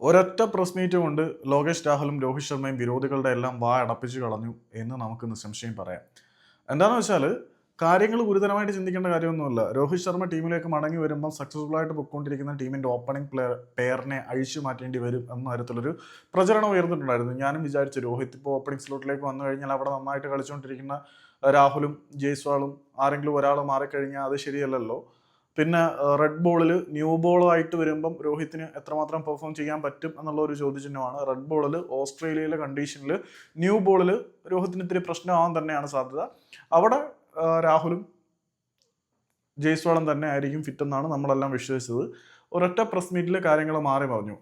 ഒരൊറ്റ press meet കൊണ്ട് ലോകേഷ് രാഹുലും രോഹിത് ശർമ്മയും വിരോധികളുടെ എല്ലാം വാ അടപ്പിച്ച് കളഞ്ഞു എന്ന് നമുക്ക് നിസ്സംശയം പറയാം. എന്താണെന്ന് വെച്ചാൽ കാര്യങ്ങൾ ഗുരുതരമായിട്ട് ചിന്തിക്കേണ്ട കാര്യമൊന്നുമില്ല. രോഹിത് ശർമ്മ ടീമിലേക്ക് മടങ്ങി വരുമ്പോൾ സക്സസ്ഫുൾ ആയിട്ട് പൊയ്ക്കൊണ്ടിരിക്കുന്ന ടീമിൻ്റെ ഓപ്പണിംഗ് പെയറിനെ അഴിച്ചു മാറ്റേണ്ടി വരും എന്ന തരത്തിലൊരു പ്രചരണം ഉയർന്നിട്ടുണ്ടായിരുന്നു. ഞാനും വിചാരിച്ചു രോഹിത് ഇപ്പോൾ ഓപ്പണിംഗ് സ്ലോട്ടിലേക്ക് വന്നു കഴിഞ്ഞാൽ അവിടെ നന്നായിട്ട് കളിച്ചുകൊണ്ടിരിക്കുന്ന രാഹുലും ജയ്സ്വാളും ആരെങ്കിലും ഒരാൾ മാറിക്കഴിഞ്ഞാൽ അത് ശരിയല്ലല്ലോ. പിന്നെ റെഡ് ബോളിൽ ന്യൂ ബോളായിട്ട് വരുമ്പം രോഹിത്തിന് എത്രമാത്രം പെർഫോം ചെയ്യാൻ പറ്റും എന്നുള്ള ഒരു ചോദ്യചിഹ്നമാണ്. റെഡ് ബോളിൽ ഓസ്ട്രേലിയയിലെ കണ്ടീഷനിൽ ന്യൂ ബോളിൽ രോഹിത്തിന് ഇത്തിരി പ്രശ്നമാവാൻ തന്നെയാണ് സാധ്യത. അവിടെ രാഹുലും ജയ്സ്വാളും തന്നെ ആയിരിക്കും ഫിറ്റ് എന്നാണ് നമ്മളെല്ലാം വിശ്വസിച്ചത്. ഒരൊറ്റ പ്രസ് മീറ്റിൽ കാര്യങ്ങൾ മാറി പറഞ്ഞു.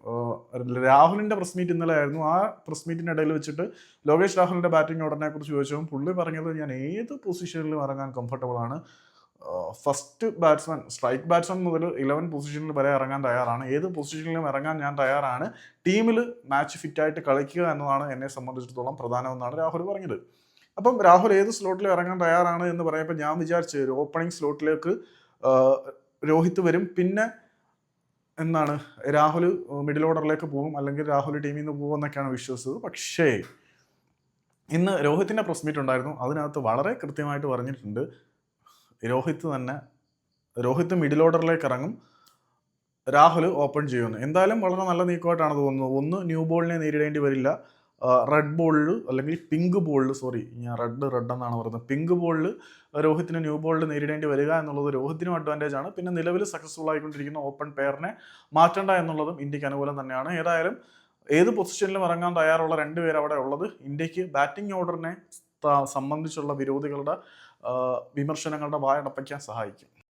രാഹുലിൻ്റെ പ്രസ് മീറ്റ് ഇന്നലെ ആയിരുന്നു. ആ പ്രസ് മീറ്റിൻ്റെ ഇടയിൽ വെച്ചിട്ട് ലോകേഷ് രാഹുലിൻ്റെ ബാറ്റിംഗ് ഓർഡറിനെ കുറിച്ച് ചോദിച്ചപ്പോൾ പുള്ളി പറഞ്ഞത് ഞാൻ ഏത് പൊസിഷനിലും ഇറങ്ങാൻ കംഫർട്ടബിൾ ആണ്. ഫസ്റ്റ് ബാറ്റ്സ്മാൻ, സ്ട്രൈക്ക് ബാറ്റ്സ്മാൻ മുതൽ 11 പൊസിഷനിൽ വരെ ഇറങ്ങാൻ തയ്യാറാണ്. ഏത് പൊസിഷനിലും ഇറങ്ങാൻ ഞാൻ തയ്യാറാണ്. ടീമിൽ മാച്ച് ഫിറ്റായിട്ട് കളിക്കുക എന്നതാണ് എന്നെ സംബന്ധിച്ചിടത്തോളം പ്രധാനമെന്നാണ് രാഹുൽ പറഞ്ഞത്. അപ്പം രാഹുൽ ഏത് സ്ലോട്ടിൽ ഇറങ്ങാൻ തയ്യാറാണ് എന്ന് പറയുമ്പോൾ ഞാൻ വിചാരിച്ചു ഒരു ഓപ്പണിംഗ് സ്ലോട്ടിലേക്ക് രോഹിത് വരും, പിന്നെ എന്താണ് രാഹുൽ മിഡിൽ ഓർഡറിലേക്ക് പോകും, അല്ലെങ്കിൽ രാഹുൽ ടീമിൽ നിന്ന് പോകും എന്നൊക്കെയാണ് വിശ്വസിച്ചത്. പക്ഷേ ഇന്ന് രോഹിത്തിൻ്റെ പ്രസ് മീറ്റ് ഉണ്ടായിരുന്നു. അതിനകത്ത് വളരെ കൃത്യമായിട്ട് പറഞ്ഞിട്ടുണ്ട് രോഹിത് മിഡിൽ ഓർഡറിലേക്ക് ഇറങ്ങും, രാഹുൽ ഓപ്പൺ ചെയ്യുമെന്ന്. എന്തായാലും വളരെ നല്ല നീക്കമായിട്ടാണ് തോന്നുന്നത്. ഒന്ന്, ന്യൂ ബോളിനെ നേരിടേണ്ടി വരില്ല. റെഡ് ബോളിൽ അല്ലെങ്കിൽ പിങ്ക് ബോളിൽ, ഞാൻ റെഡ് എന്നാണ് പറയുന്നത്, പിങ്ക് ബോളിൽ രോഹിത്തിന് ന്യൂ ബോളിൽ നേരിടേണ്ടി വരിക എന്നുള്ളത് രോഹിത്തിനും അഡ്വാൻറ്റേജ് ആണ്. പിന്നെ നിലവിൽ സക്സസ്ഫുൾ ആയിക്കൊണ്ടിരിക്കുന്ന ഓപ്പൺ പെയറിനെ മാറ്റേണ്ട എന്നുള്ളതും ഇന്ത്യക്ക് അനുകൂലം തന്നെയാണ്. ഏതായാലും ഏത് പൊസിഷനിലും ഇറങ്ങാൻ തയ്യാറുള്ള രണ്ടുപേർ അവിടെ ഉള്ളത് ഇന്ത്യക്ക് ബാറ്റിംഗ് ഓർഡറിനെ സംബന്ധിച്ചുള്ള വിരോധികളുടെ വിമർശനങ്ങളുടെ വായടപ്പിക്കാൻ സഹായിക്കും.